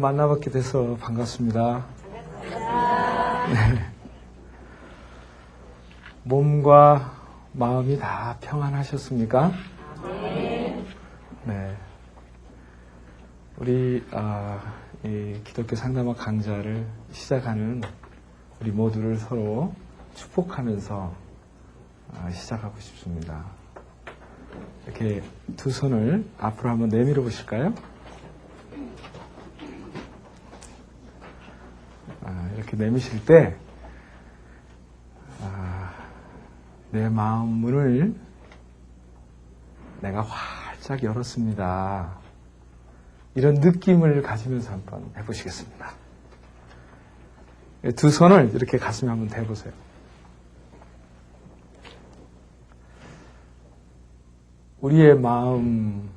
만나뵙게 돼서 반갑습니다. 네. 몸과 마음이 다 평안하셨습니까? 네. 우리 이 기독교 상담학 강좌를 시작하는 우리 모두를 서로 축복하면서 시작하고 싶습니다. 이렇게 두 손을 앞으로 한번 내밀어 보실까요? 이렇게 내미실 때 내 마음 문을 내가 활짝 열었습니다. 이런 느낌을 가지면서 한번 해보시겠습니다. 두 손을 이렇게 가슴에 한번 대보세요. 우리의 마음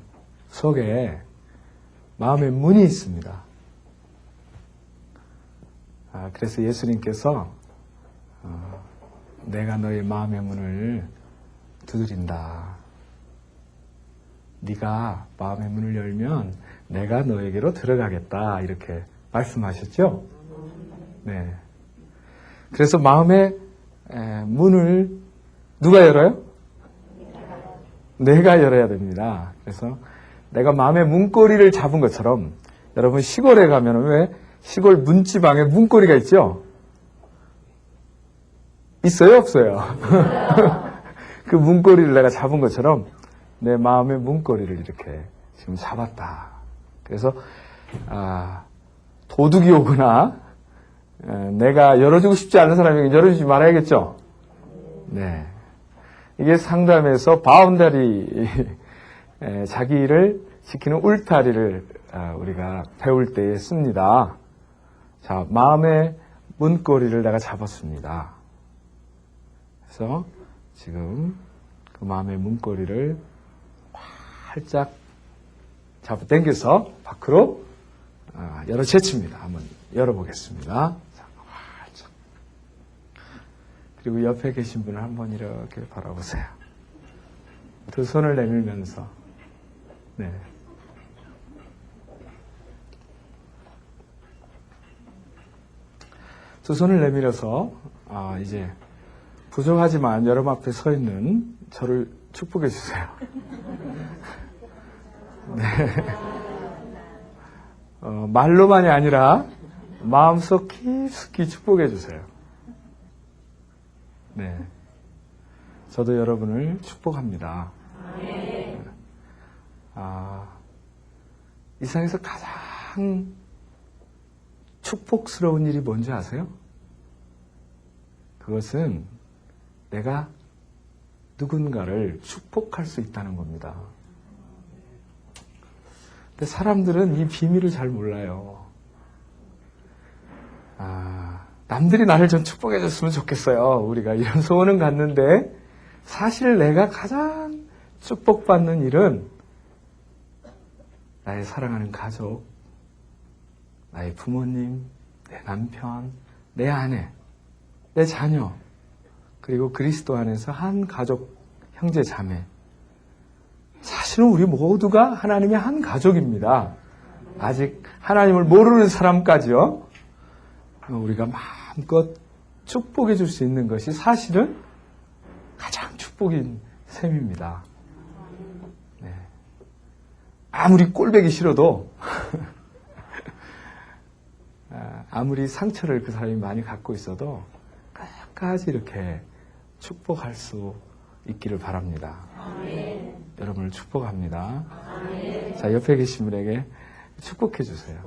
속에 마음의 문이 있습니다. 그래서 예수님께서 내가 너의 마음의 문을 두드린다. 네가 마음의 문을 열면 내가 너에게로 들어가겠다. 이렇게 말씀하셨죠? 네. 그래서 마음의 문을 누가 열어요? 내가 열어야 됩니다. 그래서 내가 마음의 문고리를 잡은 것처럼 여러분 시골에 가면 왜 시골 문지방에 문고리가 있죠? 있어요? 없어요? 그 문고리를 내가 잡은 것처럼 내 마음의 문고리를 이렇게 지금 잡았다. 그래서 도둑이 오거나 내가 열어주고 싶지 않은 사람에게 열어주지 말아야겠죠? 네. 이게 상담에서 바운다리 자기를 지키는 울타리를 우리가 배울 때에 씁니다. 자, 마음의 문고리를 내가 잡았습니다. 그래서 지금 그 마음의 문고리를 활짝 당겨서 밖으로 열어제칩니다. 한번 열어보겠습니다. 자, 활짝. 그리고 옆에 계신 분을 한번 이렇게 바라보세요. 두 손을 내밀면서 네. 두 손을 내밀어서 이제 부족하지만 여러분 앞에 서 있는 저를 축복해 주세요. 네. 말로만이 아니라 마음속 깊숙이 축복해 주세요. 네. 저도 여러분을 축복합니다. 이 세상에서 가장 축복스러운 일이 뭔지 아세요? 그것은 내가 누군가를 축복할 수 있다는 겁니다. 근데 사람들은 이 비밀을 잘 몰라요. 남들이 나를 좀 축복해 줬으면 좋겠어요. 우리가 이런 소원은 갖는데 사실 내가 가장 축복받는 일은 나의 사랑하는 가족, 나의 부모님, 내 남편, 내 아내, 내 자녀, 그리고 그리스도 안에서 한 가족, 형제, 자매. 사실은 우리 모두가 하나님의 한 가족입니다. 아직 하나님을 모르는 사람까지요. 우리가 마음껏 축복해 줄 수 있는 것이 사실은 가장 축복인 셈입니다. 네. 아무리 꼴보기 싫어도 아무리 상처를 그 사람이 많이 갖고 있어도 끝까지 이렇게 축복할 수 있기를 바랍니다. 여러분을 축복합니다. 자, 옆에 계신 분에게 축복해 주세요.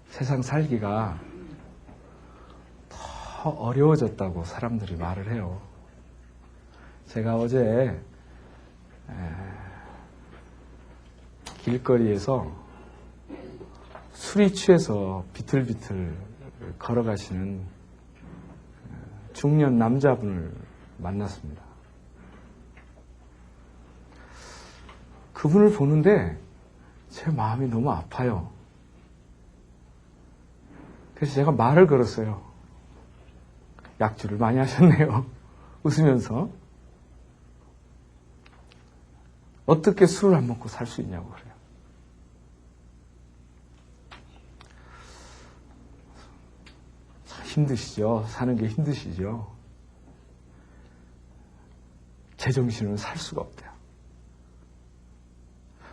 세상 살기가 더 어려워졌다고 사람들이 말을 해요. 제가 어제 길거리에서 술이 취해서 비틀비틀 걸어가시는 중년 남자분을 만났습니다. 그분을 보는데 제 마음이 너무 아파요. 그래서 제가 말을 걸었어요. 약주를 많이 하셨네요. 웃으면서. 어떻게 술을 안 먹고 살 수 있냐고 그래요. 참 힘드시죠? 사는 게 힘드시죠? 제정신으로 살 수가 없대요.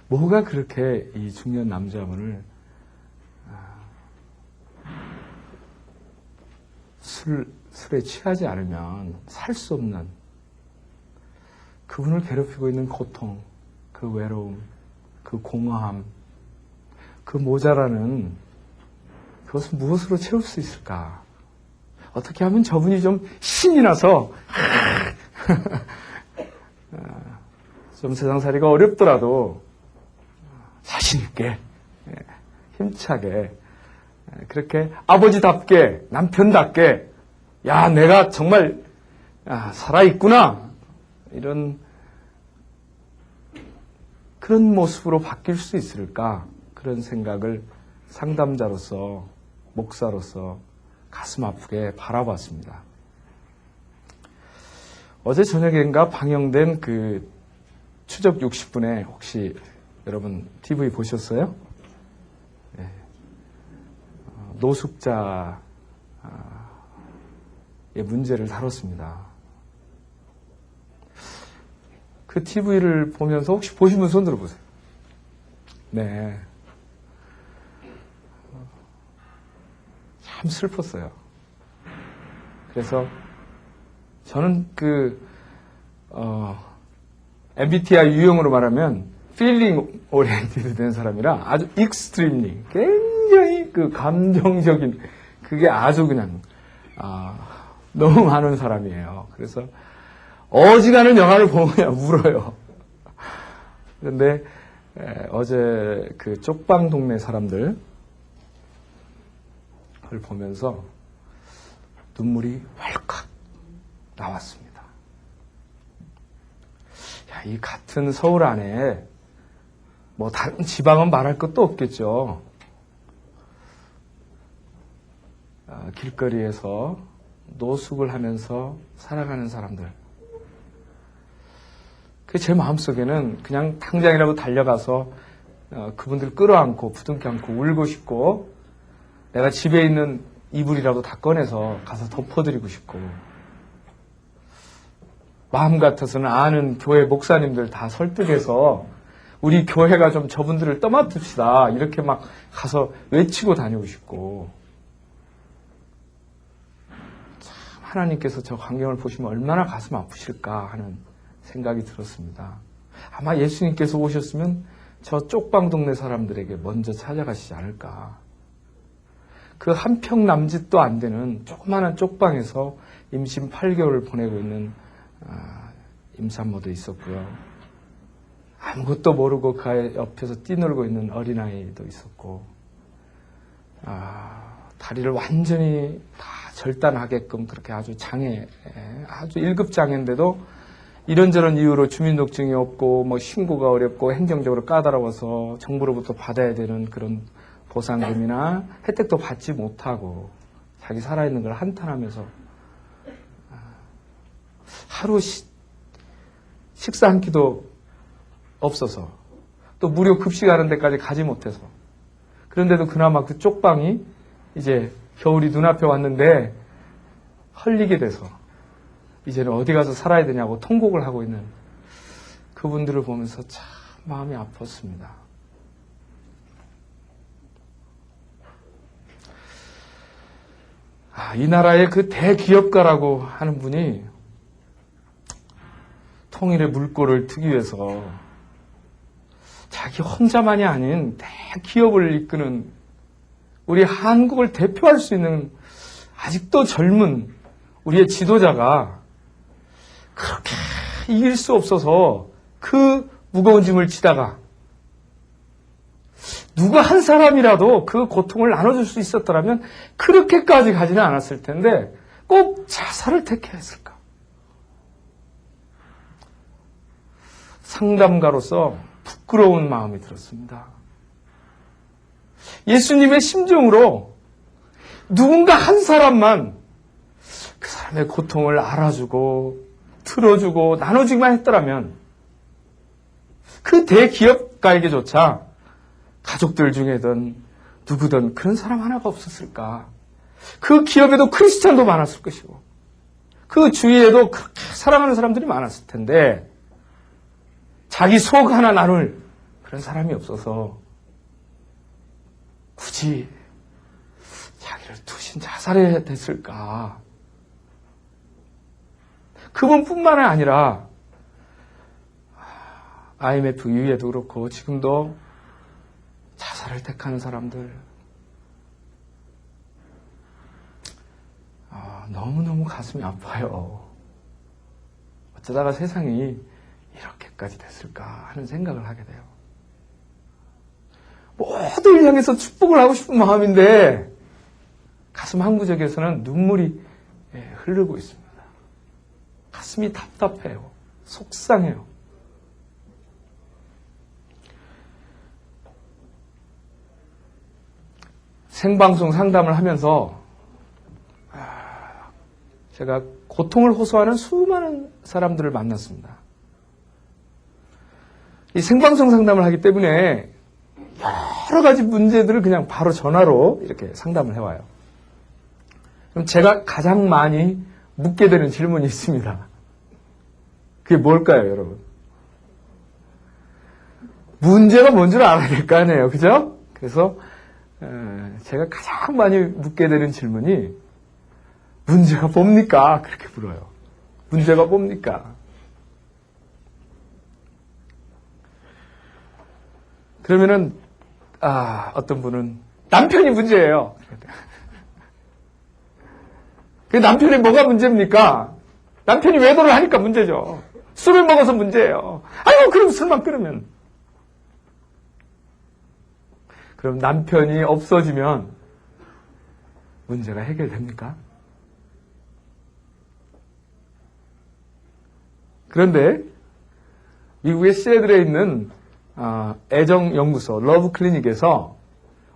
뭐가 그렇게 이 중년 남자분을 술에 취하지 않으면 살 수 없는 그분을 괴롭히고 있는 고통, 그 외로움, 그 공허함, 그 모자라는 그것을 무엇으로 채울 수 있을까? 어떻게 하면 저분이 좀 신이 나서 좀 세상살이가 어렵더라도 자신 있게, 힘차게, 그렇게 아버지답게, 남편답게, 야, 내가 정말 살아있구나, 이런 그런 모습으로 바뀔 수 있을까? 그런 생각을 상담자로서, 목사로서 가슴 아프게 바라봤습니다. 어제 저녁인가 방영된 그 추적 60분에 혹시 여러분 TV 보셨어요? 네. 노숙자의 문제를 다뤘습니다. 그 TV를 보면서 혹시 보신 분 손 들어보세요. 네. 참 슬펐어요. 그래서 저는 MBTI 유형으로 말하면 feeling oriented 된 사람이라 아주 extremely 굉장히 그 감정적인 그게 아주 그냥 너무 많은 사람이에요. 그래서 어지간한 영화를 보면 그냥 울어요. 그런데 어제 그 쪽방 동네 사람들 을 보면서 눈물이 왈칵 나왔습니다. 야, 이 같은 서울 안에 뭐 다른 지방은 말할 것도 없겠죠. 길거리에서 노숙을 하면서 살아가는 사람들. 그 제 마음속에는 그냥 당장이라도 달려가서 그분들 끌어안고 부둥켜 안고 울고 싶고 내가 집에 있는 이불이라도 다 꺼내서 가서 덮어드리고 싶고 마음 같아서는 아는 교회 목사님들 다 설득해서 우리 교회가 좀 저분들을 떠맡읍시다 이렇게 막 가서 외치고 다니고 싶고 참 하나님께서 저 광경을 보시면 얼마나 가슴 아프실까 하는 생각이 들었습니다. 아마 예수님께서 오셨으면 저 쪽방 동네 사람들에게 먼저 찾아가시지 않을까. 그 한 평 남짓도 안 되는 조그마한 쪽방에서 임신 8개월을 보내고 있는 임산모도 있었고요. 아무것도 모르고 그 옆에서 뛰놀고 있는 어린아이도 있었고 다리를 완전히 다 절단하게끔 그렇게 아주 아주 1급 장애인데도 이런저런 이유로 주민등록증이 없고 뭐 신고가 어렵고 행정적으로 까다로워서 정부로부터 받아야 되는 그런 보상금이나 혜택도 받지 못하고 자기 살아있는 걸 한탄하면서 하루 식사 한 끼도 없어서 또 무료 급식하는 데까지 가지 못해서 그런데도 그나마 그 쪽방이 이제 겨울이 눈앞에 왔는데 헐리게 돼서 이제는 어디 가서 살아야 되냐고 통곡을 하고 있는 그분들을 보면서 참 마음이 아팠습니다. 이 나라의 그 대기업가라고 하는 분이 통일의 물꼬를 트기 위해서 자기 혼자만이 아닌 대기업을 이끄는 우리 한국을 대표할 수 있는 아직도 젊은 우리의 지도자가 그렇게 이길 수 없어서 그 무거운 짐을 지다가 누가 한 사람이라도 그 고통을 나눠줄 수 있었더라면 그렇게까지 가지는 않았을 텐데 꼭 자살을 택했을까? 상담가로서 부끄러운 마음이 들었습니다. 예수님의 심정으로 누군가 한 사람만 그 사람의 고통을 알아주고 들어주고 나눠주기만 했더라면 그 대기업가에게조차 가족들 중에든 누구든 그런 사람 하나가 없었을까. 그 기업에도 크리스찬도 많았을 것이고 그 주위에도 그렇게 사랑하는 사람들이 많았을 텐데 자기 속 하나 나눌 그런 사람이 없어서 굳이 자기를 투신 자살해야 됐을까. 그분뿐만 아니라 IMF 이후에도 그렇고 지금도 자살을 택하는 사람들 너무너무 가슴이 아파요. 어쩌다가 세상이 이렇게까지 됐을까 하는 생각을 하게 돼요. 모두를 향해서 축복을 하고 싶은 마음인데 가슴 한 구석에서는 눈물이 흐르고 있습니다. 가슴이 답답해요. 속상해요. 생방송 상담을 하면서 제가 고통을 호소하는 수많은 사람들을 만났습니다. 이 생방송 상담을 하기 때문에 여러 가지 문제들을 그냥 바로 전화로 이렇게 상담을 해와요. 그럼 제가 가장 많이 묻게 되는 질문이 있습니다. 그게 뭘까요, 여러분? 문제가 뭔지를 알아야 될 거 아니에요, 그죠? 그래서 제가 가장 많이 묻게 되는 질문이 문제가 뭡니까? 그렇게 물어요. 문제가 뭡니까? 그러면은 어떤 분은 남편이 문제예요. 그 남편이 뭐가 문제입니까? 남편이 외도를 하니까 문제죠. 술을 먹어서 문제예요. 아이고 그럼 술만 끊으면. 그럼 남편이 없어지면 문제가 해결됩니까? 그런데 미국의 시애틀에 있는 애정연구소 러브 클리닉에서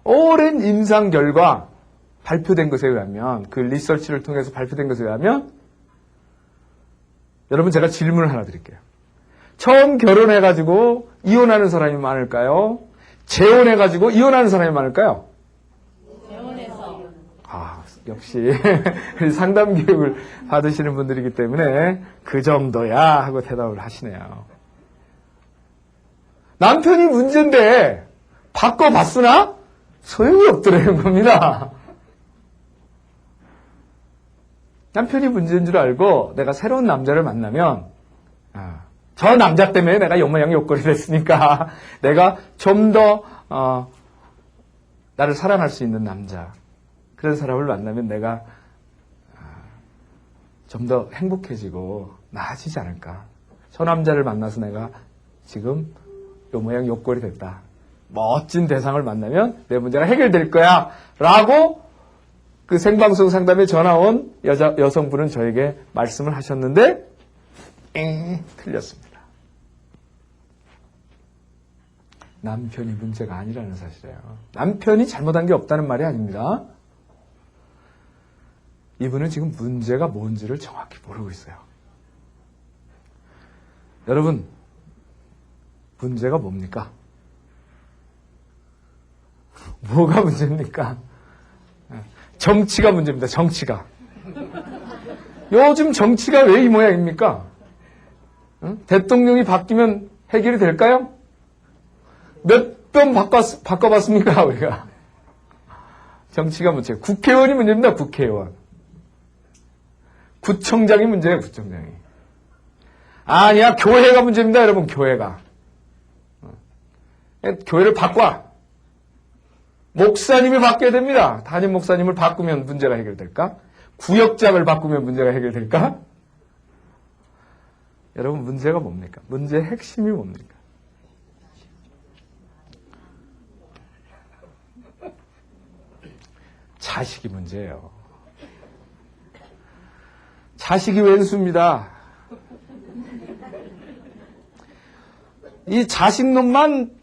오랜 임상 결과 발표된 것에 의하면 그 리서치를 통해서 발표된 것에 의하면 여러분 제가 질문을 하나 드릴게요. 처음 결혼해가지고 이혼하는 사람이 많을까요? 재혼해가지고 이혼하는 사람이 많을까요? 재혼해서. 역시 상담 교육을 받으시는 분들이기 때문에 그 정도야 하고 대답을 하시네요. 남편이 문제인데 바꿔봤으나 소용이 없더라는 겁니다. 남편이 문제인 줄 알고 내가 새로운 남자를 만나면 저 남자 때문에 내가 요모양 요꼴이 됐으니까 내가 좀 더 나를 사랑할 수 있는 남자 그런 사람을 만나면 내가 좀 더 행복해지고 나아지지 않을까. 저 남자를 만나서 내가 지금 요모양 요꼴이 됐다. 멋진 대상을 만나면 내 문제가 해결될 거야 라고 그 생방송 상담에 전화 온 여성분은 저에게 말씀을 하셨는데 틀렸습니다. 남편이 문제가 아니라는 사실이에요. 남편이 잘못한 게 없다는 말이 아닙니다. 이분은 지금 문제가 뭔지를 정확히 모르고 있어요. 여러분, 문제가 뭡니까? 뭐가 문제입니까? 정치가 문제입니다. 정치가. 요즘 정치가 왜 이 모양입니까? 대통령이 바뀌면 해결이 될까요? 몇 번 바꿔봤습니까, 우리가? 정치가 문제예요. 국회의원이 문제입니다, 국회의원. 구청장이 문제예요, 구청장이. 아니야, 교회가 문제입니다, 여러분, 교회가. 교회를 바꿔. 목사님이 바뀌어야 됩니다. 담임 목사님을 바꾸면 문제가 해결될까? 구역장을 바꾸면 문제가 해결될까? 여러분, 문제가 뭡니까? 문제의 핵심이 뭡니까? 자식이 문제예요. 자식이 왼수입니다. 이 자식놈만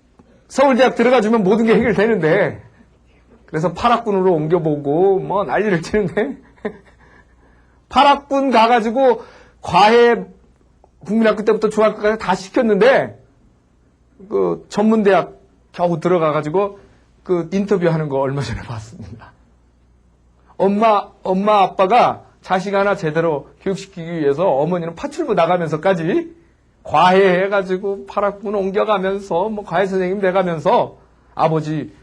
서울대학 들어가주면 모든 게 해결되는데 그래서 파락군으로 옮겨보고 뭐 난리를 치는데 파락군 가가지고 과외 국민학교 때부터 중학교까지 다 시켰는데 그 전문대학 겨우 들어가가지고 그 인터뷰하는 거 얼마 전에 봤습니다. 엄마 아빠가 자식 하나 제대로 교육시키기 위해서 어머니는 파출부 나가면서까지 과외해가지고 파락군 옮겨가면서 뭐 과외 선생님 돼가면서 아버지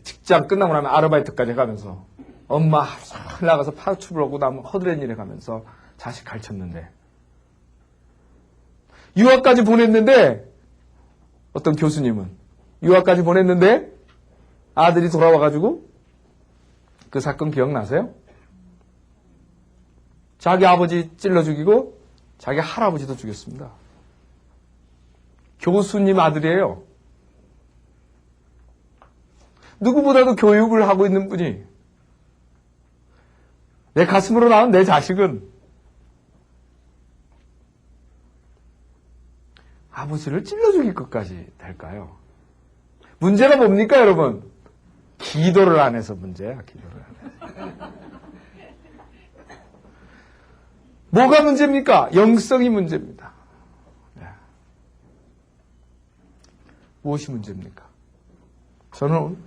직장 끝나고 나면 아르바이트까지 해가면서 엄마 하루 나가서 파출부 오고 나면 허드렛 일 해가면서 자식 가르쳤는데 유학까지 보냈는데 어떤 교수님은 유학까지 보냈는데 아들이 돌아와가지고 그 사건 기억나세요? 자기 아버지 찔러 죽이고 자기 할아버지도 죽였습니다. 교수님 아들이에요. 누구보다도 교육을 하고 있는 분이 내 가슴으로 낳은 내 자식은 아버지를 찔러 죽일 것까지 될까요? 문제가 뭡니까, 여러분? 기도를 안 해서 문제야, 기도를 안 해서. 뭐가 문제입니까? 영성이 문제입니다. 무엇이 문제입니까? 저는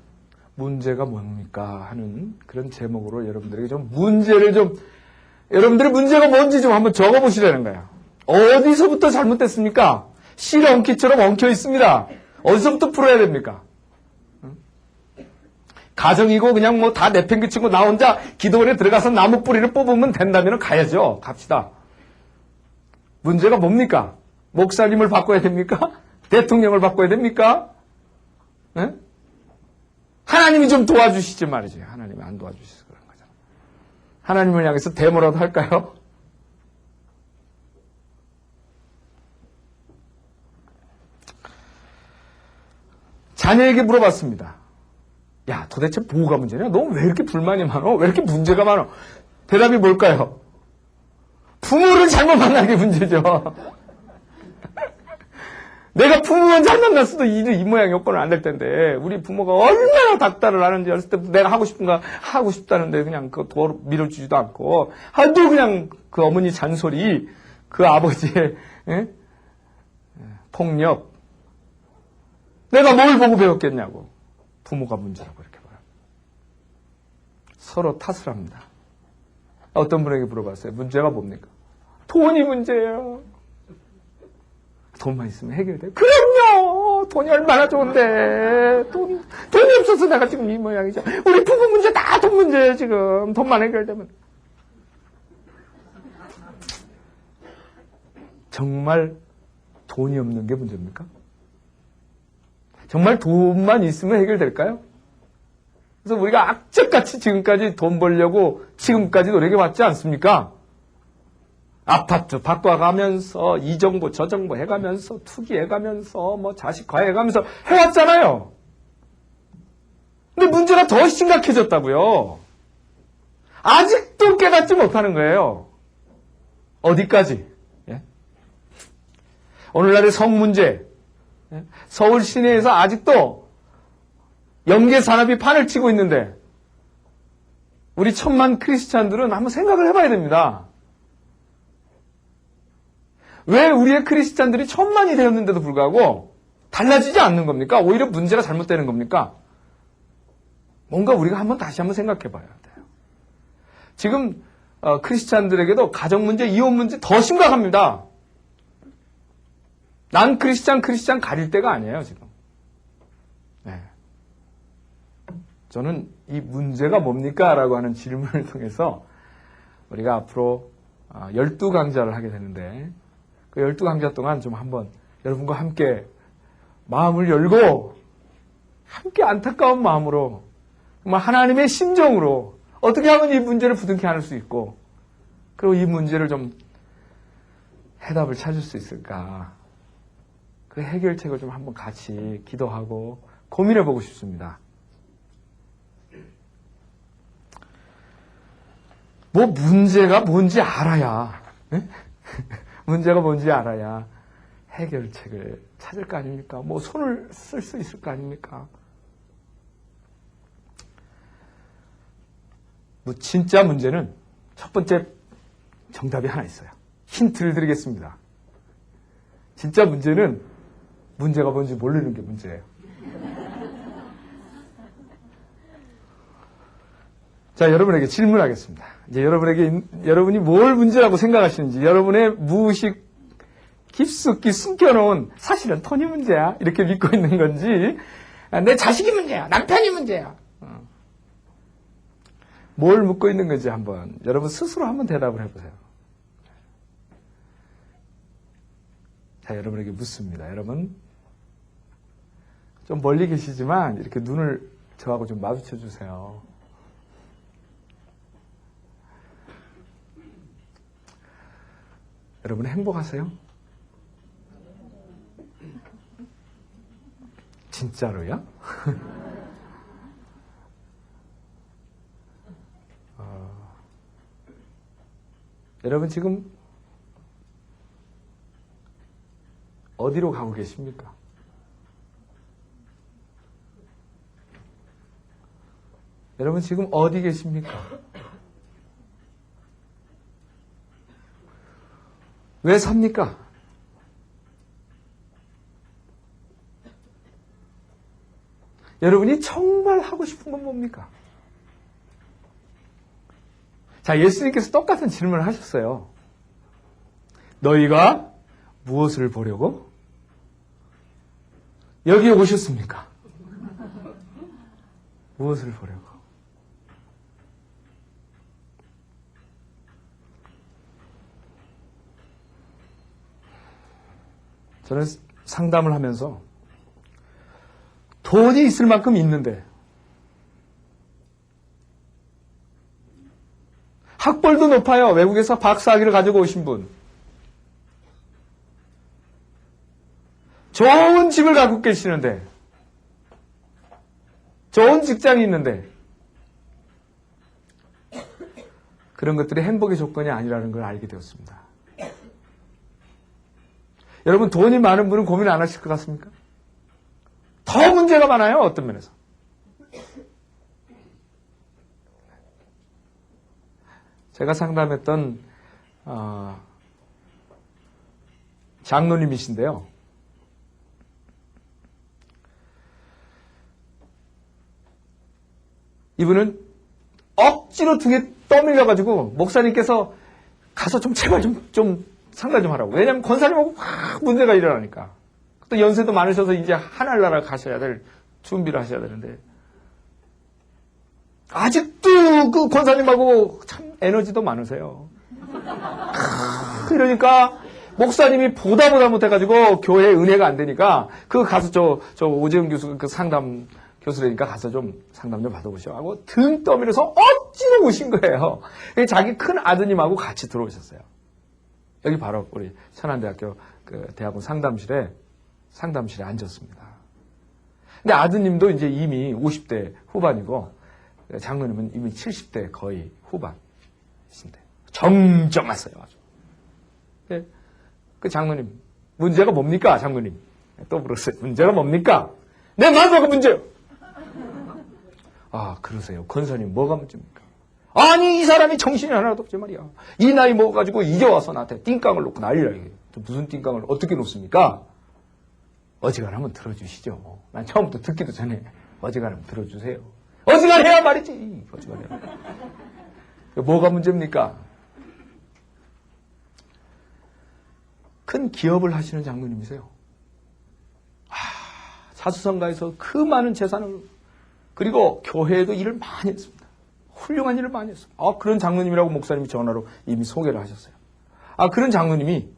문제가 뭡니까? 하는 그런 제목으로 여러분들에게 여러분들의 문제가 뭔지 좀 한번 적어보시라는 거예요. 어디서부터 잘못됐습니까? 실 엉키처럼 엉켜 있습니다. 어디서부터 풀어야 됩니까? 가정이고 그냥 뭐 다 내팽개치고 나 혼자 기도원에 들어가서 나무 뿌리를 뽑으면 된다면 가야죠. 갑시다. 문제가 뭡니까? 목사님을 바꿔야 됩니까? 대통령을 바꿔야 됩니까? 네? 하나님이 좀 도와주시지 말이죠. 하나님이 안 도와주셔서 그런 거잖아요. 하나님을 향해서 데모라도 할까요? 자녀에게 물어봤습니다. 야, 도대체 뭐가 문제냐? 너 왜 이렇게 불만이 많어? 왜 이렇게 문제가 많어? 대답이 뭘까요? 부모를 잘못 만난 게 문제죠. 내가 부모만 잘 만났어도 이 모양 여건은 안 될 텐데, 우리 부모가 얼마나 닥달을 하는지 어렸을 때부터 내가 하고 싶은가 하고 싶다는데 그냥 그거 도로 밀어주지도 않고, 또 그냥 그 어머니 잔소리, 그 아버지의 폭력, 내가 뭘 보고 배웠겠냐고. 부모가 문제라고 이렇게 말합니다. 서로 탓을 합니다. 어떤 분에게 물어봤어요. 문제가 뭡니까? 돈이 문제예요. 돈만 있으면 해결돼요. 그럼요. 돈이 얼마나 좋은데. 돈이 없어서 내가 지금 이 모양이죠. 우리 부부 문제 다 돈 문제예요 지금. 돈만 해결되면. 정말 돈이 없는 게 문제입니까? 정말 돈만 있으면 해결될까요? 그래서 우리가 악착같이 지금까지 돈 벌려고 지금까지 노력해왔지 않습니까? 아파트 바꿔가면서 이 정보 저 정보 해가면서 투기해가면서 뭐 자식 과외해가면서 해왔잖아요. 근데 문제가 더 심각해졌다고요. 아직도 깨닫지 못하는 거예요. 어디까지? 예? 오늘날의 성 문제, 서울 시내에서 아직도 연계 산업이 판을 치고 있는데 우리 천만 크리스찬들은 한번 생각을 해봐야 됩니다. 왜 우리의 크리스찬들이 천만이 되었는데도 불구하고 달라지지 않는 겁니까? 오히려 문제가 잘못되는 겁니까? 뭔가 우리가 다시 한번 생각해 봐야 돼요. 지금 크리스찬들에게도 가정 문제, 이혼 문제 더 심각합니다. 난 크리스찬 가릴 때가 아니에요, 지금. 네. 저는 이 문제가 뭡니까? 라고 하는 질문을 통해서 우리가 앞으로 12강좌를 하게 되는데 그 12강좌 동안 좀 한번 여러분과 함께 마음을 열고 함께 안타까운 마음으로 정말 하나님의 심정으로 어떻게 하면 이 문제를 부둥켜 안을 수 있고 그리고 이 문제를 좀 해답을 찾을 수 있을까 그 해결책을 좀 한번 같이 기도하고 고민해 보고 싶습니다. 뭐 문제가 뭔지 알아야 문제가 뭔지 알아야 해결책을 찾을 거 아닙니까? 뭐 손을 쓸 수 있을 거 아닙니까? 진짜 문제는 첫 번째 정답이 하나 있어요. 힌트를 드리겠습니다. 진짜 문제는 문제가 뭔지 모르는 게 문제예요. 자, 여러분에게 질문하겠습니다. 이제 여러분이 뭘 문제라고 생각하시는지, 여러분의 무의식 깊숙이 숨겨놓은 사실은 톤이 문제야 이렇게 믿고 있는 건지, 내 자식이 문제야, 남편이 문제야, 뭘 묻고 있는 건지 한번 여러분 스스로 한번 대답을 해보세요. 자, 여러분에게 묻습니다. 여러분 좀 멀리 계시지만 이렇게 눈을 저하고 좀 마주쳐 주세요. 여러분 행복하세요? 진짜로요? 여러분 지금 어디로 가고 계십니까? 여러분 지금 어디 계십니까? 왜 삽니까? 여러분이 정말 하고 싶은 건 뭡니까? 자, 예수님께서 똑같은 질문을 하셨어요. 너희가 무엇을 보려고 여기에 오셨습니까? 무엇을 보려고? 저는 상담을 하면서 돈이 있을 만큼 있는데, 학벌도 높아요. 외국에서 박사학위를 가지고 오신 분, 좋은 집을 갖고 계시는데, 좋은 직장이 있는데, 그런 것들이 행복의 조건이 아니라는 걸 알게 되었습니다. 여러분, 돈이 많은 분은 고민 안 하실 것 같습니까? 더 문제가 많아요, 어떤 면에서. 제가 상담했던 장로님이신데요. 이분은 억지로 등에 떠밀려가지고 목사님께서 가서 좀 제발 좀 상담 좀 하라고. 왜냐하면 권사님하고 확 문제가 일어나니까. 또 연세도 많으셔서 이제 하늘나라 가셔야 될 준비를 하셔야 되는데, 아직도 그 권사님하고 참 에너지도 많으세요. 그러니까 목사님이 보다 못해가지고 교회에 은혜가 안 되니까 그 가서 저 오재훈 교수 그 상담 교수라니까 가서 좀 상담 좀 받아보시오 하고 등 떠밀어서 억지로 오신 거예요. 자기 큰 아드님하고 같이 들어오셨어요. 여기 바로 우리 천안대학교 그 대학원 상담실에 앉았습니다. 근데 아드님도 이제 이미 50대 후반이고 장로님은 이미 70대 거의 후반이신데 정정하세요 아주. 그 장로님, 문제가 뭡니까 장로님? 또 물었어요. 문제가 뭡니까? 내 마누라가 문제요. 아, 그러세요. 권사님 뭐가 문제입니까? 아니, 이 사람이 정신이 하나도 없지 말이야. 이 나이 먹어가지고 이제 와서 나한테 띵깡을 놓고 난리라. 이게 무슨 띵깡을 어떻게 놓습니까? 어지간하면 들어주시죠. 난 처음부터 듣기도 전에 어지간하면 들어주세요. 어지간해야 말이지. 어지간해야. 뭐가 문제입니까? 큰 기업을 하시는 장로님이세요. 사수성가에서 그 많은 재산을, 그리고 교회에도 일을 많이 했습니다. 훌륭한 일을 많이 했어요. 그런 장로님이라고 목사님이 전화로 이미 소개를 하셨어요. 그런 장로님이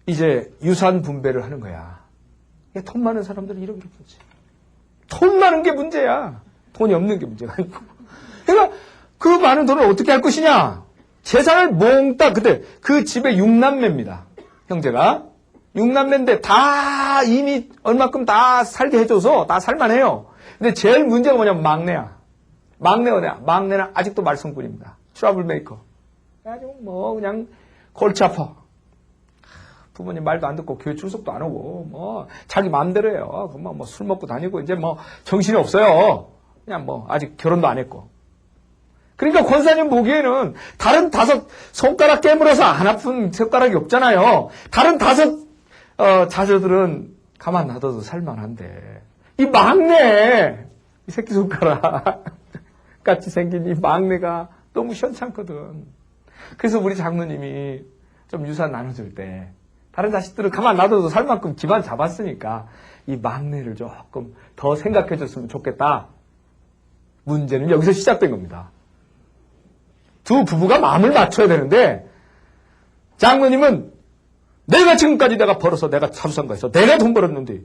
이제 유산 분배를 하는 거야. 돈 많은 사람들은 이런 게 문제. 돈 많은 게 문제야. 돈이 없는 게 문제가 아니고. 그러니까 그 많은 돈을 어떻게 할 것이냐. 재산을 몽땅, 그때 그 집에 6남매입니다. 형제가. 6남매인데 다 이미 얼마큼 다 살게 해줘서 다 살만해요. 근데 제일 문제가 뭐냐면 막내야. 막내는 아직도 말썽꾼입니다. 트러블 메이커. 아주 뭐 그냥 골치 아파. 부모님 말도 안 듣고 교회 출석도 안 오고 뭐 자기 마음대로 해요. 그만 뭐 술 먹고 다니고 이제 뭐 정신이 없어요. 그냥 뭐 아직 결혼도 안 했고. 그러니까 권사님 보기에는 다른 5 손가락 깨물어서 안 아픈 손가락이 없잖아요. 다른 5 자녀들은 가만 놔둬도 살만한데 이 막내, 이 새끼손가락 같이 생긴 이 막내가 너무 시원찮거든. 그래서 우리 장로님이 좀 유산 나눠줄 때 다른 자식들은 가만 놔둬도 살 만큼 기반 잡았으니까 이 막내를 조금 더 생각해 줬으면 좋겠다. 문제는 여기서 시작된 겁니다. 두 부부가 마음을 맞춰야 되는데 장로님은 내가 지금까지 내가 벌어서 내가 사주상가에서 내가 돈 벌었는데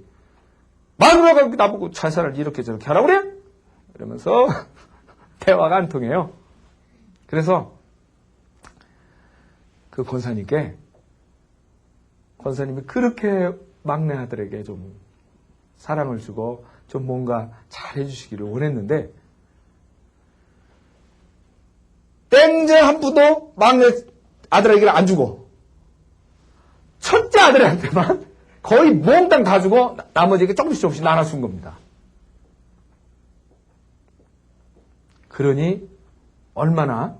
마누라가 나보고 자산을 이렇게 저렇게 하라고 그래? 이러면서 대화가 안 통해요. 그래서 그 권사님이 그렇게 막내 아들에게 좀 사랑을 주고 좀 뭔가 잘해주시기를 원했는데 땡전 한 푸도 막내 아들에게는 안 주고 첫째 아들한테만 거의 몽땅 다 주고 나머지에게 조금씩 나눠준 겁니다. 그러니 얼마나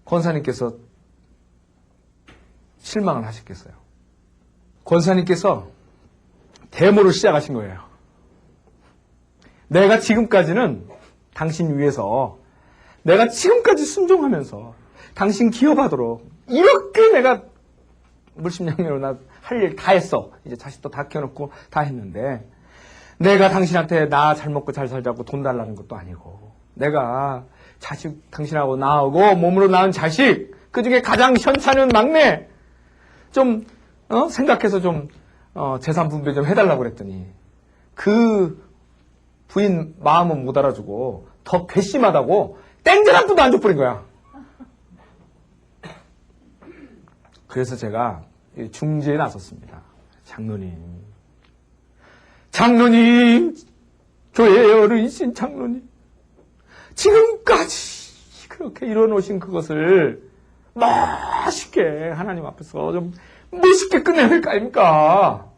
권사님께서 실망을 하셨겠어요. 권사님께서 데모를 시작하신 거예요. 내가 지금까지는 당신 위해서 내가 지금까지 순종하면서 당신 기업하도록 이렇게 내가 물심양면으로 나 할 일 다 했어. 이제 자식도 다 키워놓고 다 했는데 내가 당신한테 나 잘 먹고 잘 살자고 돈 달라는 것도 아니고 내가 자식 당신하고 나하고 몸으로 낳은 자식 그중에 가장 현찮은 막내 좀 생각해서 좀 재산 분배 좀 해달라고 그랬더니 그 부인 마음은 못 알아주고 더 괘씸하다고 땡전 한 푼도 안 줘버린 거야. 그래서 제가 중재에 나섰습니다. 장로님, 교회의 어른이신 장로님, 지금까지 그렇게 이뤄놓으신 그것을 멋있게 하나님 앞에서 좀 멋있게 끝내야 될 거 아닙니까?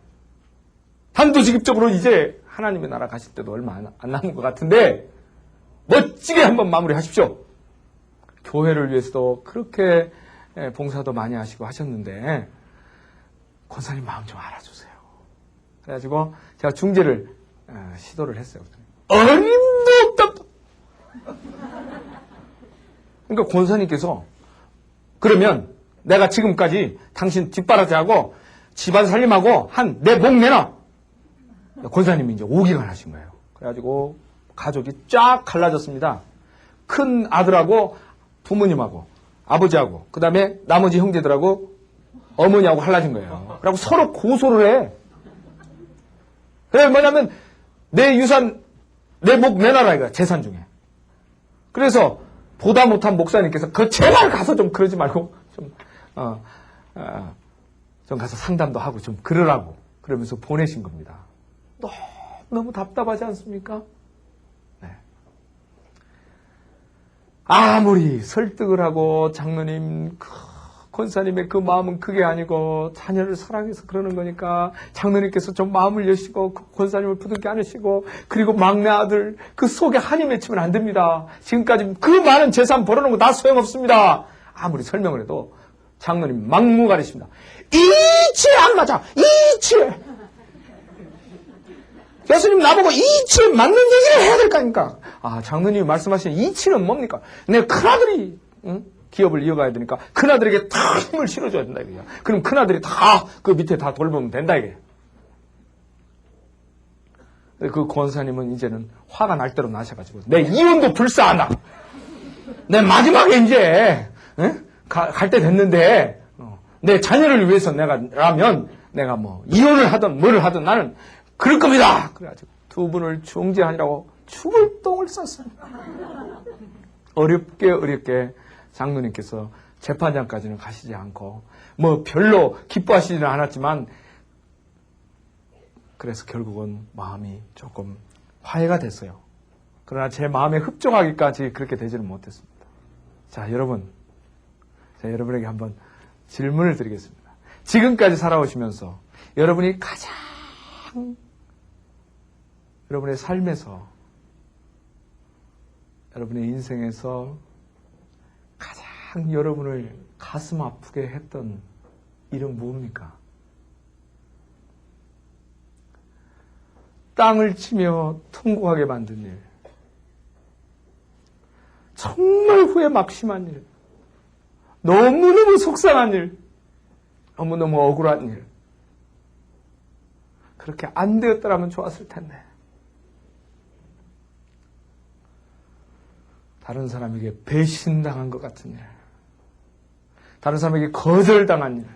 단도직입적으로 이제 하나님의 나라 가실 때도 얼마 안 남은 것 같은데 멋지게 한번 마무리하십시오. 교회를 위해서도 그렇게 봉사도 많이 하시고 하셨는데 권사님 마음 좀 알아주세요. 그래가지고 제가 중재를 시도를 했어요. 어림도 없다. 그러니까 권사님께서 그러면 내가 지금까지 당신 뒷바라지하고 집안 살림하고 한 내 목 내놔. 권사님이 이제 오기가 하신 거예요. 그래가지고 가족이 쫙 갈라졌습니다. 큰 아들하고 부모님하고 아버지하고 그 다음에 나머지 형제들하고 어머니하고 갈라진 거예요. 그리고 서로 고소를 해. 그래 뭐냐면 내 유산 내 목 내놔라 이거야. 재산 중에. 그래서 보다 못한 목사님께서 그 제발 가서 좀 그러지 말고 좀 가서 상담도 하고 좀 그러라고 그러면서 보내신 겁니다. 너무 답답하지 않습니까? 네. 아무리 설득을 하고 장로님 권사님의 그 마음은 그게 아니고 자녀를 사랑해서 그러는 거니까 장로님께서 좀 마음을 여시고 권사님을 부둥켜 안으시고 그리고 막내 아들 그 속에 한이 맺히면 안 됩니다. 지금까지 그 많은 재산 벌어놓은 거 다 소용없습니다. 아무리 설명을 해도 장로님 막무가내십니다. 이치에 안 맞아. 이치에. 교수님 나보고 이치에 맞는 얘기를 해야 될 거 아닙니까? 장로님이 말씀하시는 이치는 뭡니까? 내 큰아들이 기업을 이어가야 되니까 큰아들에게 다 힘을 실어줘야 된다 이거야. 그럼 큰아들이 다 그 밑에 다 돌보면 된다 이게. 그 권사님은 이제는 화가 날 대로 나셔가지고 내 이혼도 불사한다. 내 마지막에 이제 갈 때 됐는데 내 자녀를 위해서 내가 뭐 이혼을 하든 뭐를 하든 나는 그럴 겁니다. 그래가지고 두 분을 중재하느라고 죽을 똥을 쌌어요. 어렵게 장로님께서 재판장까지는 가시지 않고 뭐 별로 기뻐하시지는 않았지만 그래서 결국은 마음이 조금 화해가 됐어요. 그러나 제 마음에 흡족하기까지 그렇게 되지는 못했습니다. 자, 여러분에게 한번 질문을 드리겠습니다. 지금까지 살아오시면서 여러분이 가장 여러분의 삶에서 여러분의 인생에서 가장 여러분을 가슴 아프게 했던 일은 무엇입니까? 땅을 치며 통곡하게 만든 일, 정말 후회 막심한 일, 너무너무 속상한 일, 너무너무 억울한 일. 그렇게 안 되었더라면 좋았을 텐데. 다른 사람에게 배신당한 것 같은 일, 다른 사람에게 거절당한 일,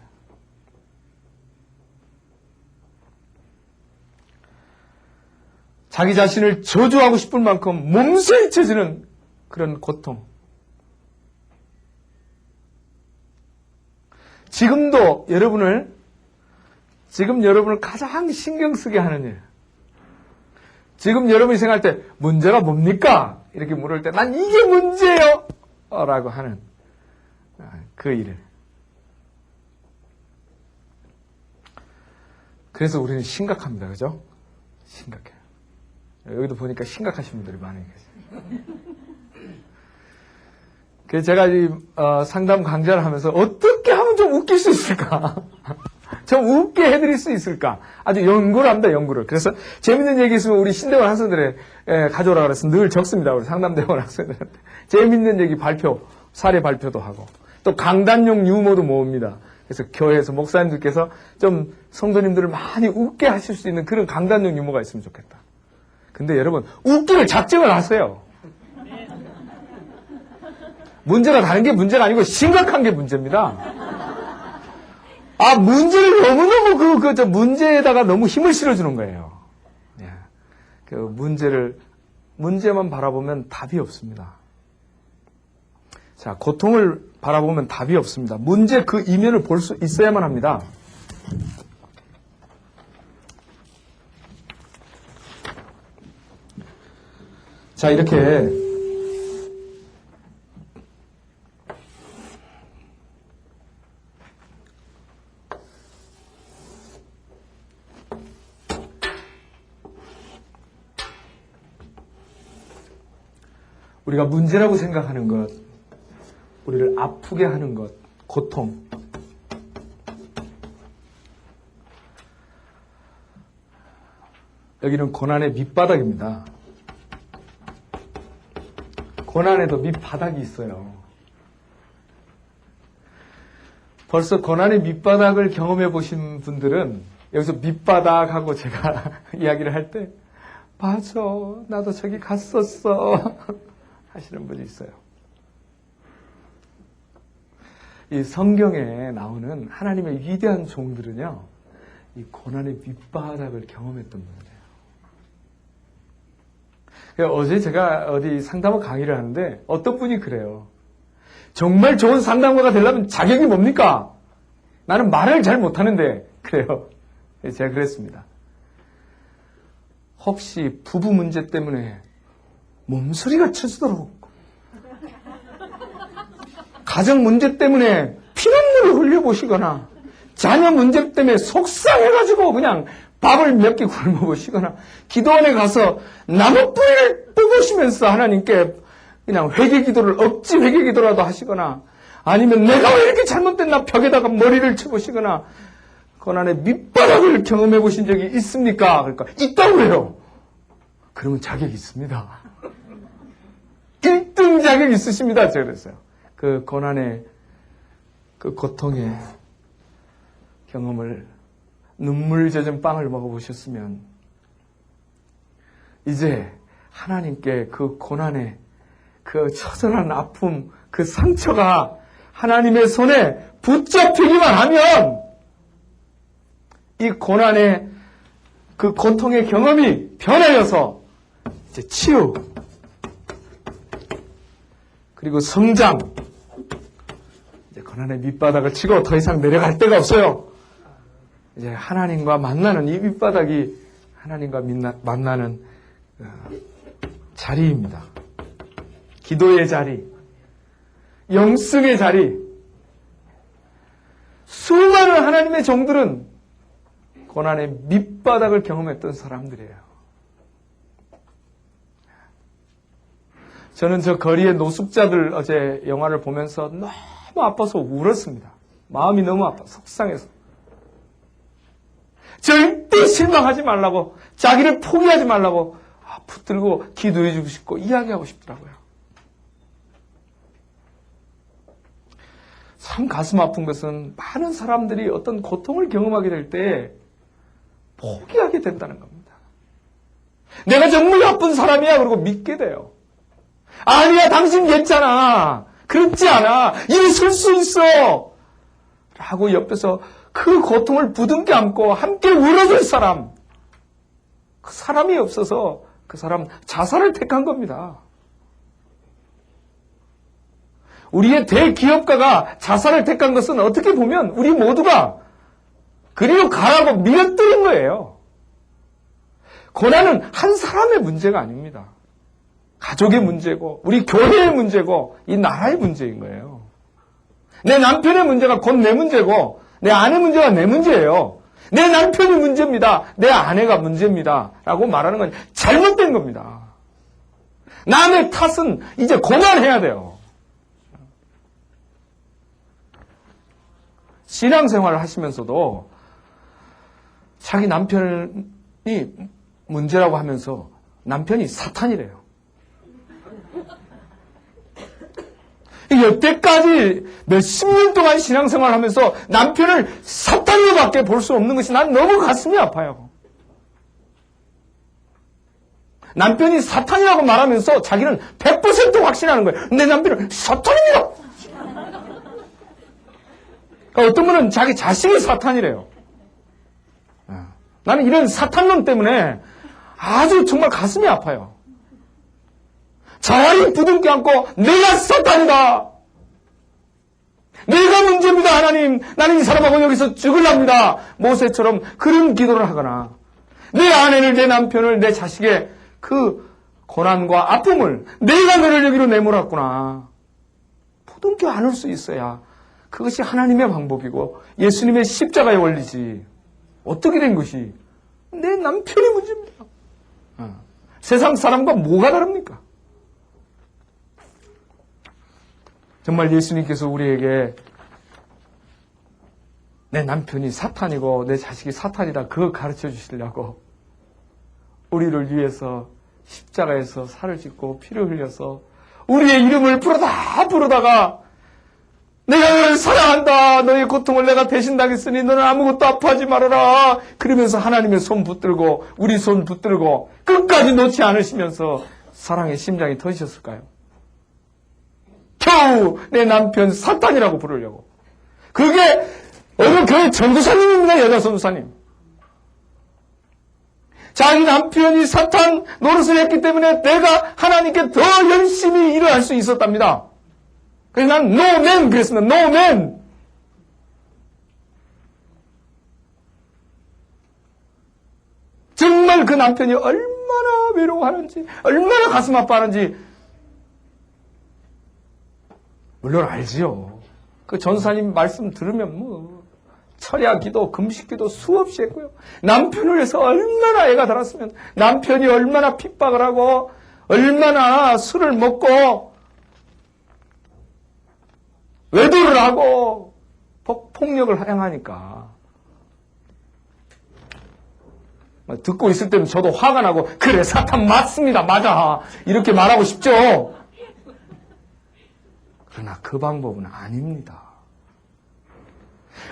자기 자신을 저주하고 싶을 만큼 몸소 잊혀지는 그런 고통. 지금도 지금 여러분을 가장 신경 쓰게 하는 일. 지금 여러분이 생각할 때 문제가 뭡니까? 이렇게 물을 때 난 이게 문제예요! 라고 하는 그 일을. 그래서 우리는 심각합니다. 그죠? 심각해요. 여기도 보니까 심각하신 분들이 많이 계세요. 그래서 제가 이 상담 강좌를 하면서 어떻게 하면 좀 웃길 수 있을까? 좀 웃게 해드릴 수 있을까? 아주 연구를 합니다, 연구를. 그래서 재밌는 얘기 있으면 우리 신대원 학생들에 가져오라 그래서 늘 적습니다, 우리 상담대원 학생들한테. 재밌는 얘기 사례 발표도 하고. 또 강단용 유머도 모읍니다. 그래서 교회에서 목사님들께서 좀 성도님들을 많이 웃게 하실 수 있는 그런 강단용 유머가 있으면 좋겠다. 근데 여러분, 웃기를 작정을 하세요. 문제가 다른 게 문제가 아니고 심각한 게 문제입니다. 문제를 너무너무 문제에다가 너무 힘을 실어주는 거예요. 예. 문제만 바라보면 답이 없습니다. 자, 고통을 바라보면 답이 없습니다. 문제 그 이면을 볼 수 있어야만 합니다. 자, 이렇게 우리가 문제라고 생각하는 것, 우리를 아프게 하는 것, 고통. 여기는 고난의 밑바닥입니다. 고난에도 밑바닥이 있어요. 벌써 고난의 밑바닥을 경험해 보신 분들은 여기서 밑바닥하고 제가 이야기를 할 때 맞아, 나도 저기 갔었어 하시는 분이 있어요. 이 성경에 나오는 하나님의 위대한 종들은요, 이 고난의 밑바닥을 경험했던 분이에요. 어제 제가 어디 상담원 강의를 하는데 어떤 분이 그래요. 정말 좋은 상담가가 되려면 자격이 뭡니까? 나는 말을 잘 못하는데 그래요. 제가 그랬습니다. 혹시 부부 문제 때문에 몸소리가 쳐지도록 가정 문제 때문에 피눈물을 흘려보시거나 자녀 문제 때문에 속상해가지고 그냥 밥을 몇 개 굶어보시거나 기도원에 가서 나무뿌리를 뽑으시면서 하나님께 그냥 회개기도를 억지 회개기도라도 하시거나 아니면 내가 왜 이렇게 잘못됐나 벽에다가 머리를 쳐보시거나 고난의 밑바닥을 경험해 보신 적이 있습니까? 그러니까 있다고 해요. 그러면 자격이 있습니다. 1등 자격이 있으십니다. 제가 그랬어요. 그 고난의 그 고통의 경험을 눈물 젖은 빵을 먹어보셨으면 이제 하나님께 그 고난의 그 처절한 아픔, 그 상처가 하나님의 손에 붙잡히기만 하면 이 고난의 그 고통의 경험이 변하여서 이제 치유 그리고 성장, 이제 고난의 밑바닥을 치고 더 이상 내려갈 데가 없어요. 이제 하나님과 만나는 이 밑바닥이 하나님과 만나는 자리입니다. 기도의 자리, 영성의 자리. 수많은 하나님의 종들은 고난의 밑바닥을 경험했던 사람들이에요. 저는 저 거리의 노숙자들 어제 영화를 보면서 너무 아파서 울었습니다. 마음이 너무 아파, 속상해서. 절대 실망하지 말라고, 자기를 포기하지 말라고 붙들고 기도해 주고 싶고 이야기하고 싶더라고요. 참 가슴 아픈 것은 많은 사람들이 어떤 고통을 경험하게 될 때 포기하게 된다는 겁니다. 내가 정말 나쁜 사람이야 그러고 믿게 돼요. 아니야, 당신 괜찮아, 그렇지 않아, 일을 수 있어 라고 옆에서 그 고통을 부둥켜 안고 함께 울어줄 사람, 그 사람이 없어서 그 사람 자살을 택한 겁니다. 우리의 대기업가가 자살을 택한 것은 어떻게 보면 우리 모두가 그리로 가라고 밀어뜨린 거예요. 고난은 한 사람의 문제가 아닙니다. 가족의 문제고 우리 교회의 문제고 이 나라의 문제인 거예요. 내 남편의 문제가 곧 내 문제고 내 아내 문제가 내 문제예요. 내 남편이 문제입니다, 내 아내가 문제입니다 라고 말하는 건 잘못된 겁니다. 남의 탓은 이제 그만해야 돼요. 신앙생활을 하시면서도 자기 남편이 문제라고 하면서 남편이 사탄이래요. 여태까지 몇십 년 동안 신앙생활을 하면서 남편을 사탄으로밖에 볼 수 없는 것이 난 너무 가슴이 아파요. 남편이 사탄이라고 말하면서 자기는 100% 확신하는 거예요. 내 남편은 사탄입니다. 어떤 분은 자기 자식이 사탄이래요. 나는 이런 사탄론 때문에 아주 정말 가슴이 아파요. 차라리 부둥켜 안고 내가 사탄이다, 내가 문제입니다 하나님, 나는 이 사람하고 여기서 죽으랍니다, 모세처럼 그런 기도를 하거나, 내 아내를, 내 남편을, 내 자식의 그 고난과 아픔을 내가 너를 여기로 내몰았구나, 부둥켜 안을 수 있어야 그것이 하나님의 방법이고 예수님의 십자가의 원리지. 어떻게 된 것이 내 남편의 문제입니다. 세상 사람과 뭐가 다릅니까? 정말 예수님께서 우리에게 내 남편이 사탄이고 내 자식이 사탄이다 그거 가르쳐 주시려고 우리를 위해서 십자가에서 살을 찢고 피를 흘려서 우리의 이름을 부르다가 내가 너를 사랑한다, 너의 고통을 내가 대신 당했으니 너는 아무것도 아파하지 말아라 그러면서 하나님의 손 붙들고 우리 손 붙들고 끝까지 놓지 않으시면서 사랑의 심장이 터지셨을까요? 겨우 내 남편 사탄이라고 부르려고. 그게 어느 교회 전도사님입니다. 여자 전도사님. 자기 남편이 사탄 노릇을 했기 때문에 내가 하나님께 더 열심히 일을 할 수 있었답니다. 그래서 난 노맨 그랬습니다. 노맨. 정말 그 남편이 얼마나 외로워하는지, 얼마나 가슴 아파하는지 물론 알지요. 그 전사님 말씀 들으면 뭐 철야 기도, 금식 기도 수없이 했고요. 남편을 위해서 얼마나 애가 달았으면, 남편이 얼마나 핍박을 하고 얼마나 술을 먹고 외도를 하고 폭력을 행하니까 듣고 있을 때는 저도 화가 나고 그래 사탄 맞습니다, 맞아 이렇게 말하고 싶죠. 그러나 그 방법은 아닙니다.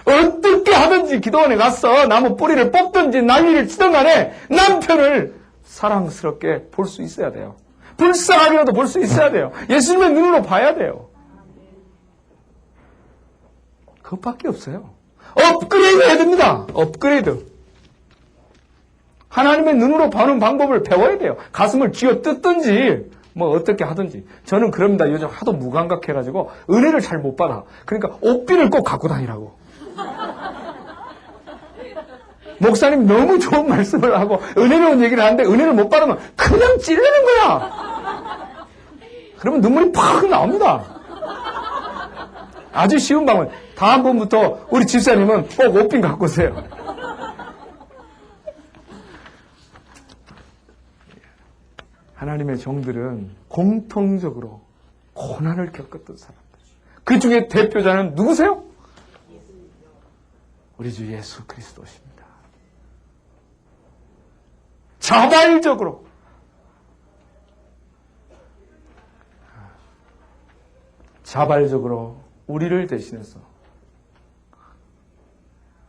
어떻게 하든지 기도원에 가서 나무 뿌리를 뽑든지 난리를 치든 간에 남편을 사랑스럽게 볼 수 있어야 돼요. 불쌍하게라도 볼 수 있어야 돼요. 예수님의 눈으로 봐야 돼요. 그것밖에 없어요. 업그레이드 해야 됩니다. 업그레이드. 하나님의 눈으로 보는 방법을 배워야 돼요. 가슴을 쥐어 뜯든지 뭐 어떻게 하든지. 저는 그럽니다. 요즘 하도 무감각해가지고 은혜를 잘 못 받아. 그러니까 옷비를 꼭 갖고 다니라고. 목사님 너무 좋은 말씀을 하고 은혜로운 얘기를 하는데 은혜를 못 받으면 그냥 찔르는 거야. 그러면 눈물이 팍 나옵니다. 아주 쉬운 방법. 다음번부터 우리 집사님은 꼭 옷빈 갖고 오세요. 하나님의 종들은 공통적으로 고난을 겪었던 사람들. 그 중에 대표자는 누구세요? 우리 주 예수 그리스도십니다. 자발적으로 우리를 대신해서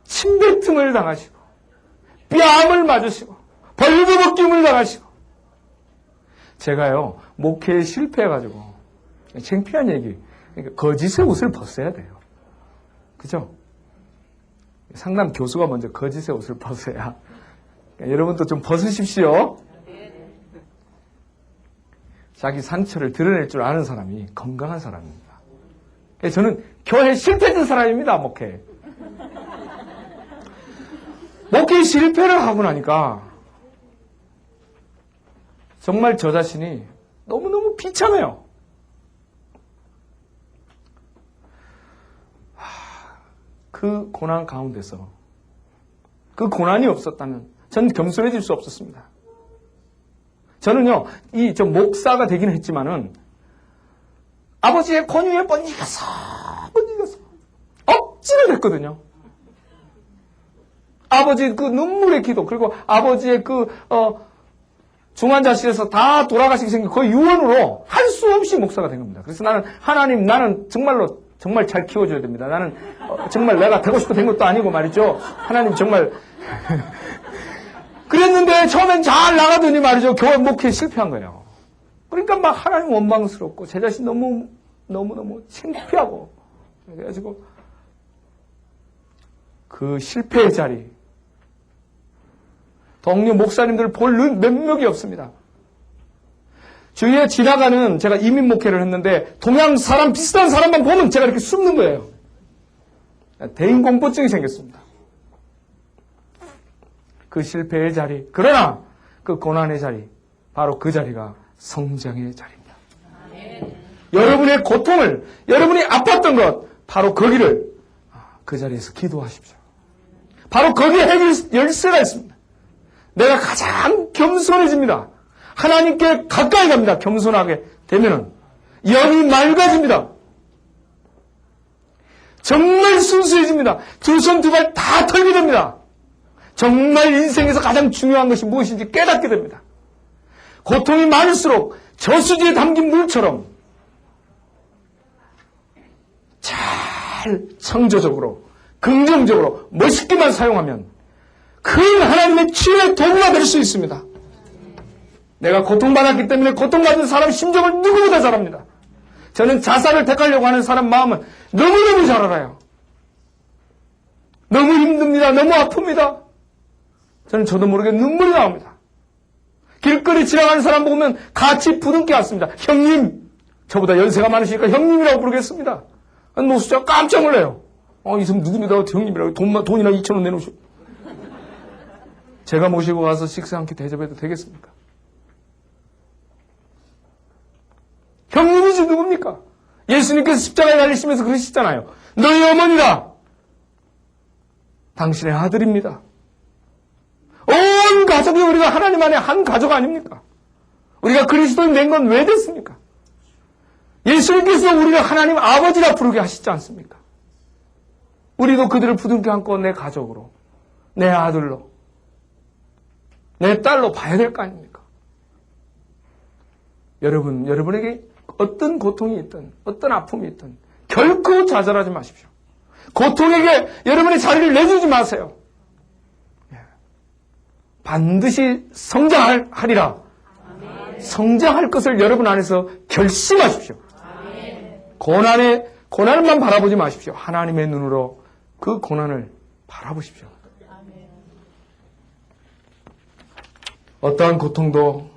침뱉음을 당하시고 뺨을 맞으시고 벌거벗김을 당하시고. 제가요 목회에 실패해가지고 창피한 얘기, 그러니까 거짓의 옷을 벗어야 돼요. 그죠? 상담 교수가 먼저 거짓의 옷을 벗어야. 그러니까 여러분도 좀 벗으십시오. 자기 상처를 드러낼 줄 아는 사람이 건강한 사람입니다. 저는 교회 실패된 사람입니다. 목회 실패를 하고 나니까 정말 저 자신이 너무너무 비참해요. 그 고난 가운데서 그 고난이 없었다면 전 겸손해질 수 없었습니다. 저는요, 저 목사가 되긴 했지만은 아버지의 권유에 번지겠어 억지를 했거든요. 아버지 그 눈물의 기도, 그리고 아버지의 중환자실에서 다 돌아가시게 생긴 그 유언으로 할 수 없이 목사가 된 겁니다. 그래서 나는 정말 잘 키워줘야 됩니다. 나는 정말 내가 되고 싶어 된 것도 아니고 말이죠. 하나님 정말 그랬는데 처음엔 잘 나가더니 말이죠. 교회 목회에 실패한 거예요. 그러니까 막 하나님 원망스럽고 제 자신 너무 창피하고 그래가지고 그 실패의 자리, 동료 목사님들 볼 면목이 없습니다. 주위에 지나가는, 제가 이민 목회를 했는데 동양 사람 비슷한 사람만 보면 제가 이렇게 숨는 거예요. 대인공포증이 생겼습니다. 그 실패의 자리, 그러나 그 고난의 자리, 바로 그 자리가 성장의 자리입니다. 여러분의 고통을, 여러분이 아팠던 것, 바로 거기를 그 자리에서 기도하십시오. 바로 거기에 열쇠가 있습니다. 내가 가장 겸손해집니다. 하나님께 가까이 갑니다. 겸손하게 되면은 영이 맑아집니다. 정말 순수해집니다. 두 손 두 발 다 털게 됩니다. 정말 인생에서 가장 중요한 것이 무엇인지 깨닫게 됩니다. 고통이 많을수록 저수지에 담긴 물처럼 잘 창조적으로, 긍정적으로, 멋있게만 사용하면 큰 하나님의 치유의 도구가 될 수 있습니다. 내가 고통받았기 때문에 고통받은 사람 심정을 누구보다 잘 압니다. 저는 자살을 택하려고 하는 사람 마음은 너무너무 잘 알아요. 너무 힘듭니다. 너무 아픕니다. 저는 저도 모르게 눈물이 나옵니다. 길거리 지나가는 사람 보면 같이 부둥켜 왔습니다. 형님, 저보다 연세가 많으시니까 형님이라고 부르겠습니다. 노숙자가 깜짝 놀라요. 이 사람 누굽니다. 형님이라고 돈이나 2,000원 내놓으시고. 제가 모시고 가서 식사 한 끼 대접해도 되겠습니까? 형님이지 누굽니까? 예수님께서 십자가에 달리시면서 그러시잖아요. 너희 어머니라. 당신의 아들입니다. 온 가족이 우리가 하나님 안에 한 가족 아닙니까? 우리가 그리스도인 된 건 왜 됐습니까? 예수님께서 우리를 하나님 아버지라 부르게 하시지 않습니까? 우리도 그들을 부둥켜 안고 내 가족으로, 내 아들로, 내 딸로 봐야 될 거 아닙니까? 여러분에게 어떤 고통이 있든, 어떤 아픔이 있든, 결코 좌절하지 마십시오. 고통에게 여러분의 자리를 내주지 마세요. 반드시 성장하리라. 성장할 것을 여러분 안에서 결심하십시오. 고난을만 바라보지 마십시오. 하나님의 눈으로 그 고난을 바라보십시오. 어떠한 고통도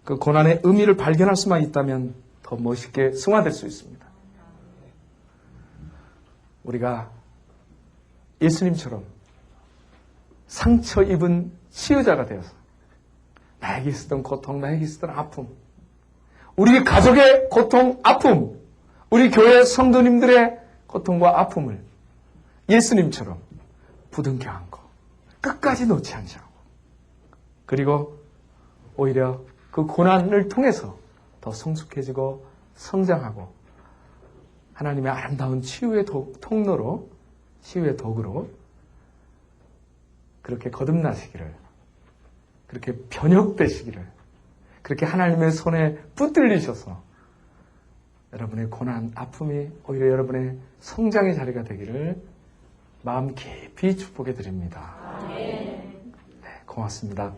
그 고난의 의미를 발견할 수만 있다면 더 멋있게 승화될 수 있습니다. 우리가 예수님처럼 상처 입은 치유자가 되어서 나에게 있었던 고통, 나에게 있었던 아픔, 우리 가족의 고통, 아픔, 우리 교회 성도님들의 고통과 아픔을 예수님처럼 부둥켜 안고 끝까지 놓지 않자고, 그리고 오히려 그 고난을 통해서 더 성숙해지고 성장하고 하나님의 아름다운 치유의 통로로, 치유의 도구로 그렇게 거듭나시기를, 그렇게 변혁되시기를, 그렇게 하나님의 손에 붙들리셔서 여러분의 고난, 아픔이 오히려 여러분의 성장의 자리가 되기를 마음 깊이 축복해 드립니다. 네, 고맙습니다.